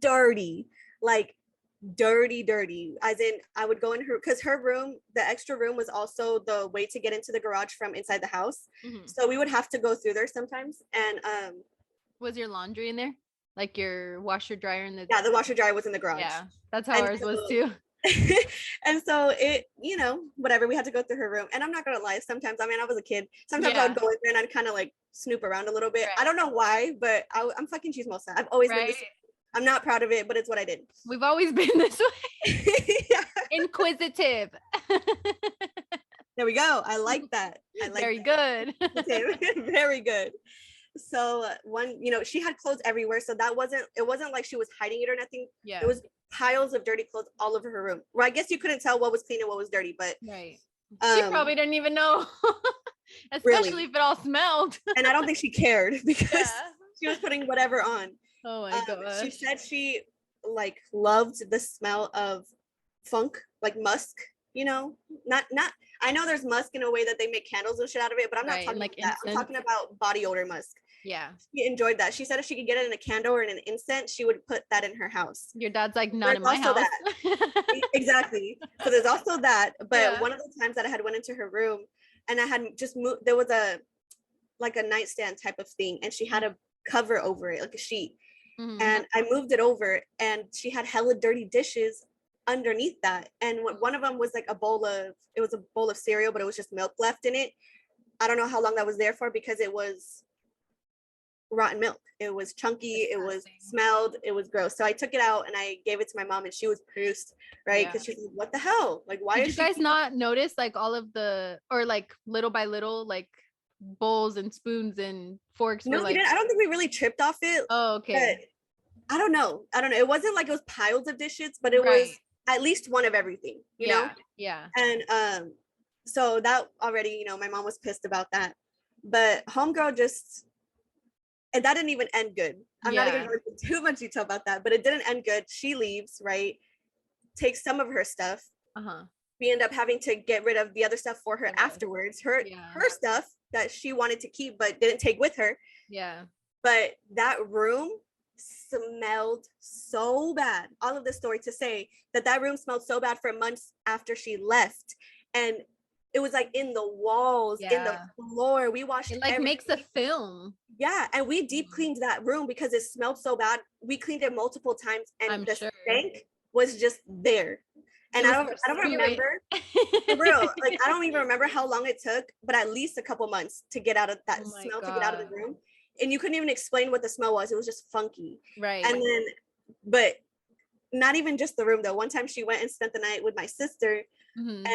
Speaker 1: dirty, like dirty. As in, I would go in her, because her room, the extra room, was also the way to get into the garage from inside the house. So we would have to go through there sometimes. And
Speaker 2: was your laundry in there? Like your washer dryer in the
Speaker 1: the washer dryer was in the garage.
Speaker 2: Yeah, that's how ours was too.
Speaker 1: And so it, whatever, we had to go through her room. And I'm not gonna lie, sometimes, I mean, I was a kid, sometimes I would go in there and I'd kind of like snoop around a little bit. Right. I don't know why, but I'm fucking chismosa. I've always been this. I'm not proud of it, but it's what I did.
Speaker 2: We've always been this way. Inquisitive.
Speaker 1: There we go. I like that.
Speaker 2: Very good.
Speaker 1: Very good. So she had clothes everywhere. So it wasn't like she was hiding it or nothing. Yeah. It was piles of dirty clothes all over her room. Well, I guess you couldn't tell what was clean and what was dirty, but
Speaker 2: right. She probably didn't even know. Especially if it all smelled.
Speaker 1: And I don't think she cared because she was putting whatever on.
Speaker 2: Oh my god.
Speaker 1: She said she like loved the smell of funk, like musk, not I know there's musk in a way that they make candles and shit out of it, but I'm not talking like about that. I'm talking about body odor musk.
Speaker 2: Yeah.
Speaker 1: She enjoyed that. She said if she could get it in a candle or in an incense, she would put that in her house.
Speaker 2: Your dad's like, not in my house.
Speaker 1: Exactly. So there's also that. But one of the times that I had went into her room and I had just moved, there was a nightstand type of thing, and she had a cover over it, like a sheet. And I moved it over, and she had hella dirty dishes underneath that. And one of them was like a bowl of cereal, but it was just milk left in it. I don't know how long that was there for because it was rotten milk. It was chunky, it was smelled, it was gross. So I took it out and I gave it to my mom, and she was pissed, right? Because she's like, what the hell? Like, why
Speaker 2: did you guys not notice like all of the, or like little by little, like bowls and spoons and forks?
Speaker 1: No,
Speaker 2: were like,
Speaker 1: I don't think we really tripped off it.
Speaker 2: Oh, okay.
Speaker 1: I don't know. It wasn't like it was piles of dishes, but it was at least one of everything, you know?
Speaker 2: Yeah.
Speaker 1: And so that already, you know, my mom was pissed about that. But Homegirl just, and that didn't even end good. I'm not gonna go into too much detail about that, but it didn't end good. She leaves, right? Takes some of her stuff. We end up having to get rid of the other stuff for her afterwards. Her stuff that she wanted to keep but didn't take with her.
Speaker 2: Yeah.
Speaker 1: But that room smelled so bad. All of this story to say that room smelled so bad for months after she left. And it was like in the walls, in the floor. We washed it.
Speaker 2: Like makes a film.
Speaker 1: Yeah. And we deep cleaned that room because it smelled so bad. We cleaned it multiple times, and the stank was just there. And I don't remember for real. Like, I don't even remember how long it took, but at least a couple months to get out of that smell, to get out of the room. And you couldn't even explain what the smell was. It was just funky.
Speaker 2: Right.
Speaker 1: And then, but not even just the room though. One time she went and spent the night with my sister, and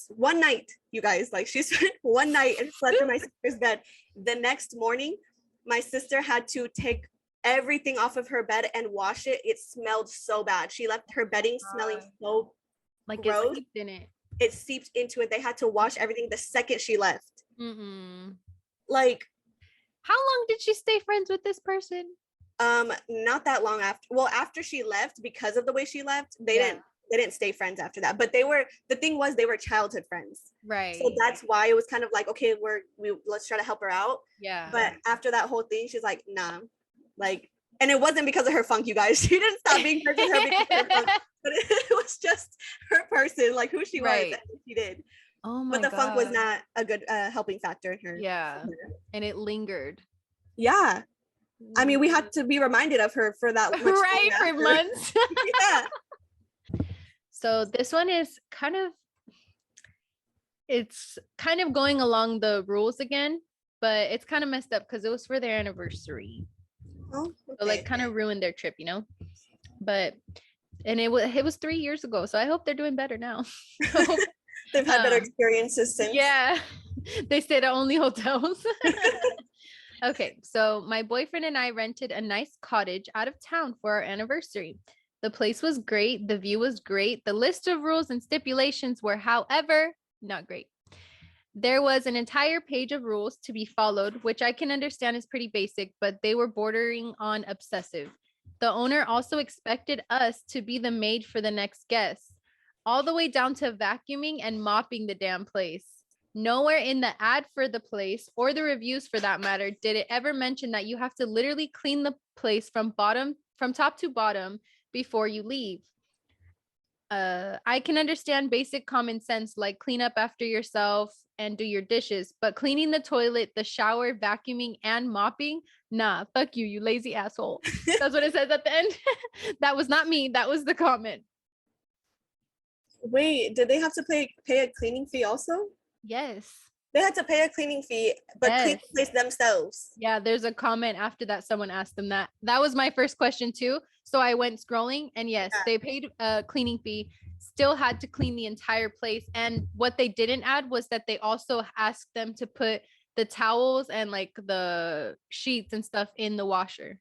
Speaker 1: one night, you guys, like she spent one night and slept in my sister's bed. The next morning, my sister had to take everything off of her bed and wash it. It smelled so bad. She left her bedding smelling so
Speaker 2: like
Speaker 1: gross.
Speaker 2: It seeped in it.
Speaker 1: It seeped into it. They had to wash everything the second she left. Like,
Speaker 2: how long did she stay friends with this person?
Speaker 1: Not that long after. Well, after she left, because of the way she left, they didn't stay friends after that. But they were childhood friends.
Speaker 2: Right.
Speaker 1: So that's why it was kind of like, okay, let's try to help her out.
Speaker 2: Yeah.
Speaker 1: But after that whole thing, she's like, nah. Like, and it wasn't because of her funk, you guys. She didn't stop being friends with her because of her funk. But it was just her person, like who she was, and what she did.
Speaker 2: Oh my god.
Speaker 1: But the funk was not a good helping factor in her.
Speaker 2: Yeah. And it lingered.
Speaker 1: Yeah. I mean, we had to be reminded of her for that much
Speaker 2: right, for months.
Speaker 1: Yeah.
Speaker 2: So this one is it's kind of going along the rules again, but it's kind of messed up because it was for their anniversary.
Speaker 1: Oh, okay.
Speaker 2: So like kind of ruined their trip, you know? But and it was 3 years ago, so I hope they're doing better now.
Speaker 1: They've had better experiences since.
Speaker 2: Yeah. They stayed at only hotels. Okay, so my boyfriend and I rented a nice cottage out of town for our anniversary. The place was great. The view was great. The list of rules and stipulations were, however, not great. There was an entire page of rules to be followed, which I can understand is pretty basic, but they were bordering on obsessive. The owner also expected us to be the maid for the next guest, all the way down to vacuuming and mopping the damn place. Nowhere in the ad for the place, or the reviews for that matter, did it ever mention that you have to literally clean the place from top to bottom before you leave. I can understand basic common sense, like clean up after yourself and do your dishes, but cleaning the toilet, the shower, vacuuming, and mopping, nah, fuck you, you lazy asshole. That's what it says at the end. That was not me. That was the comment.
Speaker 1: Wait, did they have to pay a cleaning fee also?
Speaker 2: Yes.
Speaker 1: They had to pay a cleaning fee, but clean the place themselves.
Speaker 2: Yeah, there's a comment after that. Someone asked them that. That was my first question too. So I went scrolling, and yes, they paid a cleaning fee, still had to clean the entire place. And what they didn't add was that they also asked them to put the towels and like the sheets and stuff in the washer.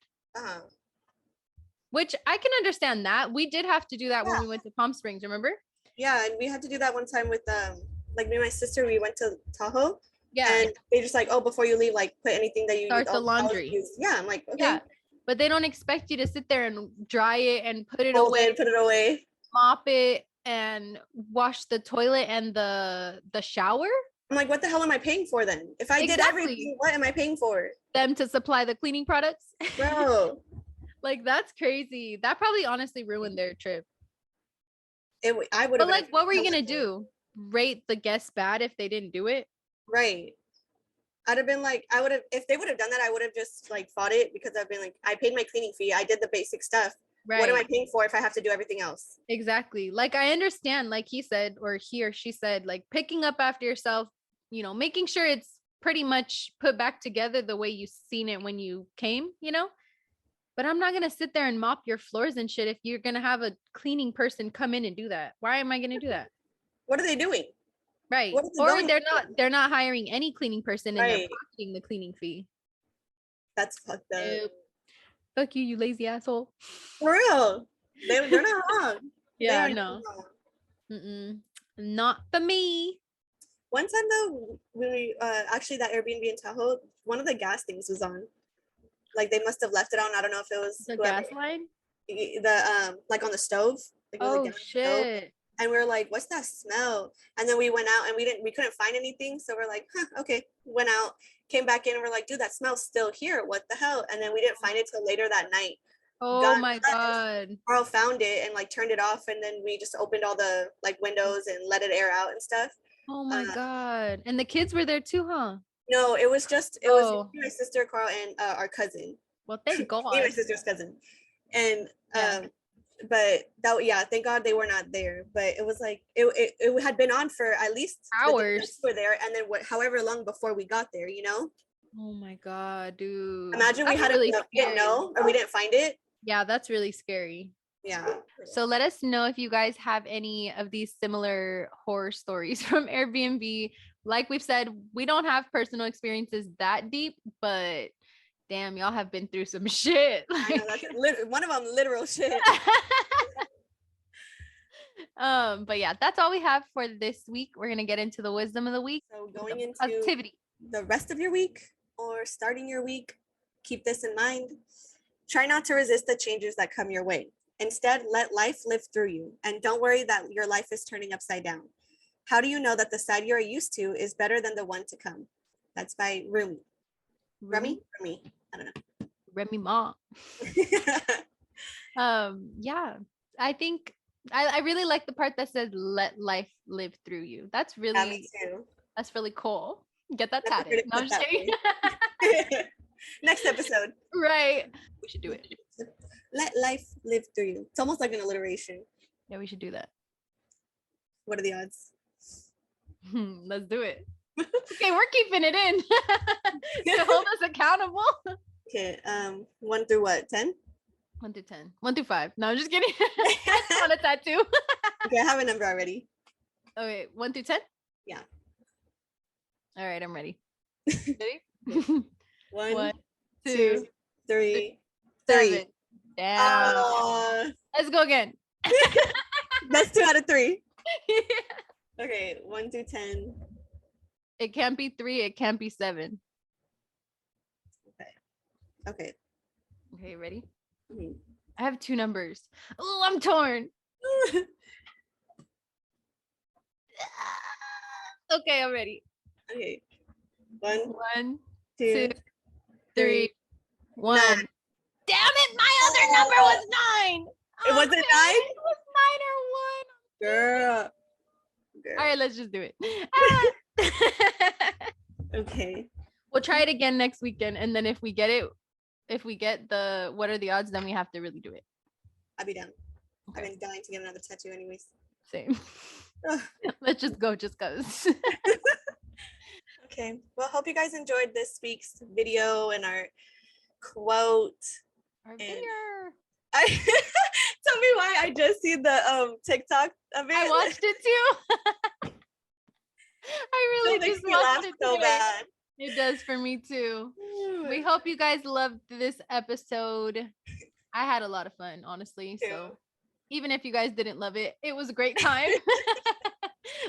Speaker 2: Which I can understand that. We did have to do that when we went to Palm Springs, remember?
Speaker 1: Yeah, and we had to do that one time with like me and my sister. We went to Tahoe.
Speaker 2: Yeah.
Speaker 1: And they just like, oh, before you leave, like put anything that you
Speaker 2: start the laundry.
Speaker 1: Yeah, I'm like, okay.
Speaker 2: Yeah. But they don't expect you to sit there and dry it and put it
Speaker 1: away,
Speaker 2: mop it and wash the toilet and the shower.
Speaker 1: I'm like, what the hell am I paying for then? If I did everything, what am I paying for?
Speaker 2: Them to supply the cleaning products?
Speaker 1: Bro.
Speaker 2: Like, that's crazy. That probably honestly ruined their trip.
Speaker 1: I would have.
Speaker 2: But like, what were you gonna do? Rate the guests bad if they didn't do it?
Speaker 1: Right. I'd have been like, if they would have done that, I would have just like fought it, because I've been like, I paid my cleaning fee. I did the basic stuff. What am I
Speaker 2: Right.
Speaker 1: paying for if I have to do everything else?
Speaker 2: Exactly. Like I understand, like he said, or he or she said, like picking up after yourself, making sure it's pretty much put back together the way you seen it when you came, But I'm not gonna sit there and mop your floors and shit if you're gonna have a cleaning person come in and do that. Why am I gonna do that?
Speaker 1: What are they doing?
Speaker 2: Right.
Speaker 1: What is it
Speaker 2: Or
Speaker 1: going
Speaker 2: they're not hiring any cleaning person and they're
Speaker 1: Right.
Speaker 2: pocketing the cleaning fee.
Speaker 1: That's fucked up.
Speaker 2: Nope. Fuck you, you lazy asshole.
Speaker 1: For real. They're not wrong. They
Speaker 2: Yeah,
Speaker 1: are not
Speaker 2: no.
Speaker 1: wrong.
Speaker 2: Mm-mm. Not for me.
Speaker 1: One time though, we actually that Airbnb in Tahoe, one of the gas things was on. Like they must have left it on. I don't know if it was
Speaker 2: The
Speaker 1: whoever,
Speaker 2: gas line?
Speaker 1: the like on the stove. Like it was a
Speaker 2: Oh
Speaker 1: gas stove.
Speaker 2: shit.
Speaker 1: And we were like, what's that smell? And then we went out and we couldn't find anything. So we're like, huh, okay. Went out, came back in, and we're like, dude, that smell's still here. What the hell? And then we didn't find it till later that night.
Speaker 2: Oh my god.
Speaker 1: Carl found it and like turned it off, and then we just opened all the like windows and let it air out and stuff.
Speaker 2: Oh my god. And the kids were there too, huh?
Speaker 1: No, it was
Speaker 2: Oh.
Speaker 1: my sister, Carl, and our cousin.
Speaker 2: Well, thank
Speaker 1: Me and
Speaker 2: God.
Speaker 1: my sister's cousin. And
Speaker 2: Yeah.
Speaker 1: but that, yeah, thank God they were not there. But it was like it had been on for at least the day that
Speaker 2: Hours.
Speaker 1: we were there, and then however long before we got there,
Speaker 2: Oh my god, dude.
Speaker 1: Imagine we
Speaker 2: That's
Speaker 1: had
Speaker 2: really
Speaker 1: we didn't
Speaker 2: scary.
Speaker 1: know or we didn't find it.
Speaker 2: Yeah, that's really scary.
Speaker 1: Yeah.
Speaker 2: So let us know if you guys have any of these similar horror stories from Airbnb. Like we've said, we don't have personal experiences that deep, but damn, y'all have been through some shit.
Speaker 1: I know that's one of them literal shit.
Speaker 2: But yeah, that's all we have for this week. We're gonna get into the wisdom of the week.
Speaker 1: So going into
Speaker 2: positivity.
Speaker 1: the rest of your week or starting your week, keep this in mind. Try not to resist the changes that come your way. Instead, let life live through you, and don't worry that your life is turning upside down. How do you know that the side you're used to is better than the one to come? That's by Rumi. Rumi? I don't know.
Speaker 2: Remy Ma. Yeah, I think I really like the part that says let life live through you. That's
Speaker 1: Yeah,
Speaker 2: really
Speaker 1: me too.
Speaker 2: that's really cool. Get that
Speaker 1: That's
Speaker 2: tatted. No, I'm just kidding.
Speaker 1: Next episode.
Speaker 2: Right. We should do it.
Speaker 1: Let life live through you. It's almost like an alliteration.
Speaker 2: Yeah, we should do that.
Speaker 1: What are the odds?
Speaker 2: Let's do it. Okay, we're keeping it in to hold us accountable.
Speaker 1: Okay, 1 through what? 10?
Speaker 2: 1 through 10. 1 through 5. No, I'm just kidding. I just want a tattoo.
Speaker 1: Okay, I have a number already.
Speaker 2: Okay, 1 through 10?
Speaker 1: Yeah.
Speaker 2: All right, I'm ready. Ready?
Speaker 1: 1, 2, 3,
Speaker 2: 7.
Speaker 1: 3.
Speaker 2: Damn. Let's go again.
Speaker 1: That's 2 out of 3. Yeah. Okay, 1 through 10.
Speaker 2: It can't be 3. It can't be 7.
Speaker 1: Okay.
Speaker 2: Okay, ready?
Speaker 1: Mm-hmm.
Speaker 2: I have 2 numbers. Oh, I'm torn. Okay, I'm ready.
Speaker 1: Okay. 1,
Speaker 2: 1,
Speaker 1: 2,
Speaker 2: 2, 3, 1.
Speaker 1: 9.
Speaker 2: Damn it, my other number was 9.
Speaker 1: It wasn't 9?
Speaker 2: It was 9 or 1.
Speaker 1: Girl.
Speaker 2: All right, let's just do it.
Speaker 1: Okay.
Speaker 2: We'll try it again next weekend, and then if we get the what are the odds, then we have to really do it.
Speaker 1: I'll be down.
Speaker 2: Okay.
Speaker 1: I've been dying to get another tattoo anyways.
Speaker 2: Same. Let's just go just cause.
Speaker 1: Okay. Well, hope you guys enjoyed this week's video and our quote.
Speaker 2: Our
Speaker 1: And
Speaker 2: winner.
Speaker 1: tell me why I just see the TikTok of it.
Speaker 2: I watched it too. I really just watched it
Speaker 1: so
Speaker 2: today.
Speaker 1: bad.
Speaker 2: It does for me too. We hope you guys loved this episode. I had a lot of fun, honestly. So even if you guys didn't love it, it was a great time.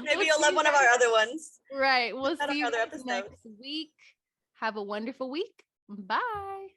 Speaker 1: Maybe you'll love one of our other ones.
Speaker 2: Right. We'll see you
Speaker 1: other
Speaker 2: guys
Speaker 1: episodes.
Speaker 2: next week. Have a wonderful week. Bye.